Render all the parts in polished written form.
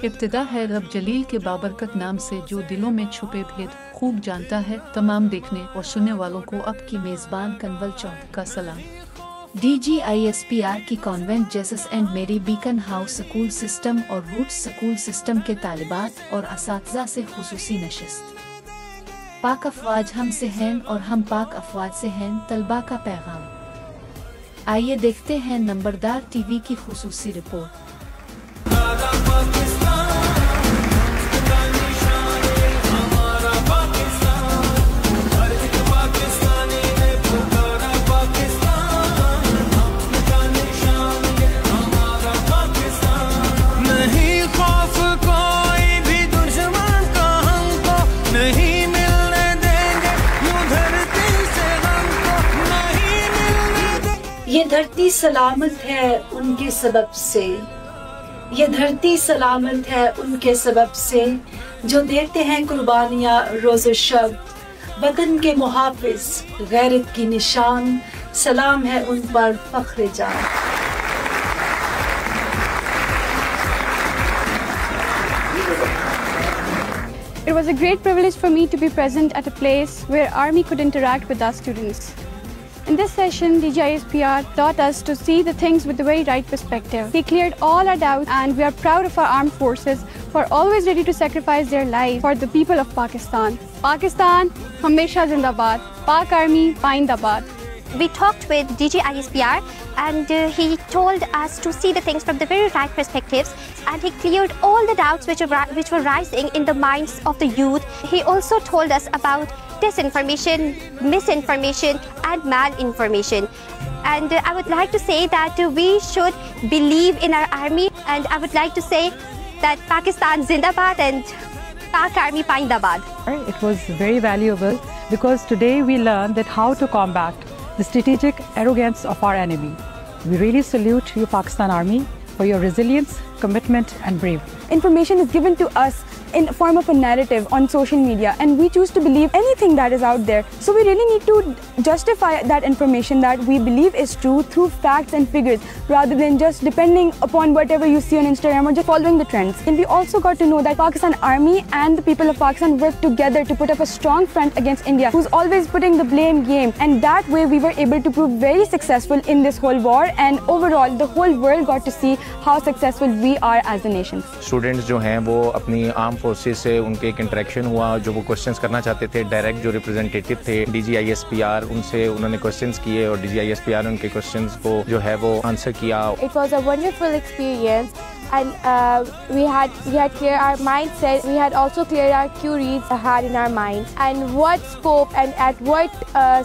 इब्तिदा है रब जलील के बाबरकत नाम से, जो दिलों में छुपे भेद खूब जानता है। तमाम देखने और सुनने वालों को अब की मेज़बान कन्वल चौथ का सलाम। DGISPR की कॉन्वेंट जेसस एंड मेरी बीकन हाउस स्कूल सिस्टम और रूट्स स्कूल सिस्टम के तालिबात और असातिज़ा से खुसूसी नशिस्त। पाक अफवाज हमसे हैं और हम पाक अफवाज से हैं, तलबा का पैगाम। आइए देखते हैं नंबरदार टीवी की खुसूसी रिपोर्ट। ये धरती सलामत है उनके सबब से, ये धरती सलामत है उनके सबब से, जो देते हैं कुर्बानियाँ रोज़ शब। वतन के मुहाफिज गैरत की निशान, सलाम है उन पर फख्र जान। It was a great privilege for me to be present at a place where Army could interact with our students. In this session, DGISPR taught us to see the things with the very right perspective. He cleared all our doubts, and we are proud of our armed forces who are always ready to sacrifice their lives for the people of Pakistan. Pakistan, Hamesha Zindabad. Pak Army, Paindabad. We talked with DGISPR and he told us to see the things from the very right perspectives, and he cleared all the doubts which were rising in the minds of the youth. He also told us about disinformation, misinformation and malinformation. And I would like to say that we should believe in our army, and I would like to say that Pakistan Zindabad and Pak Army Paindabad. It was very valuable because today we learned that how to combat the strategic arrogance of our enemy. We really salute you, Pakistan Army, for your resilience, commitment and bravery. Information is given to us in form of a narrative on social media, and we choose to believe anything that is out there. So we really need to justify that information that we believe is true through facts and figures, rather than just depending upon whatever you see on Instagram or just following the trends. And we also got to know that Pakistan Army and the people of Pakistan work together to put up a strong front against India, who's always putting the blame game. And that way we were able to prove very successful in this whole war, and overall the whole world got to see how successful we are as a nation. Students जो हैं वो अपनी arm forces से उनके एक interaction हुआ, जो वो क्वेश्चंस करना चाहते थे, डायरेक्ट जो रिप्रेजेंटेटिव थे DGISPR उनसे उन्होंने क्वेश्चंस किए और DGISPR उनके क्वेश्चंस को जो है वो आंसर किया. It was a wonderful experience, and we had cleared our mindset. We had also cleared our queries had in our mind, and what scope and at what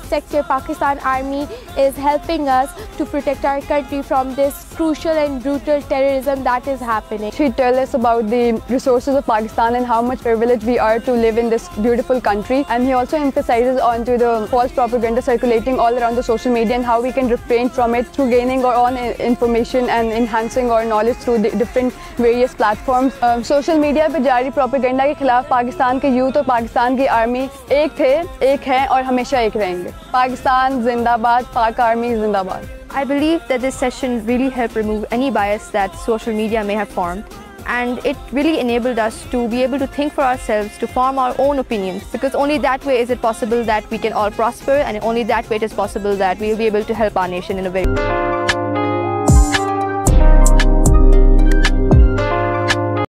sector Pakistan Army is helping us to protect our country from this crucial and brutal terrorism that is happening. She told us about the resources of Pakistan and how much privileged we are to live in this beautiful country, and he also emphasizes onto the false propaganda circulating all around the social media and how we can refrain from it through gaining our own information and enhancing our knowledge through the different various platforms. Social media पे जारी propaganda के खिलाफ पाकिस्तान के youth और पाकिस्तान की army एक थे, एक हैं और हमेशा एक रहेंगे. पाकिस्तान जिंदाबाद, पाक आर्मी जिंदाबाद. I believe that this session really helped remove any bias that social media may have formed, and it really enabled us to be able to think for ourselves, to form our own opinions, because only that way is it possible that we can all prosper, and only that way it is possible that we will be able to help our nation in a very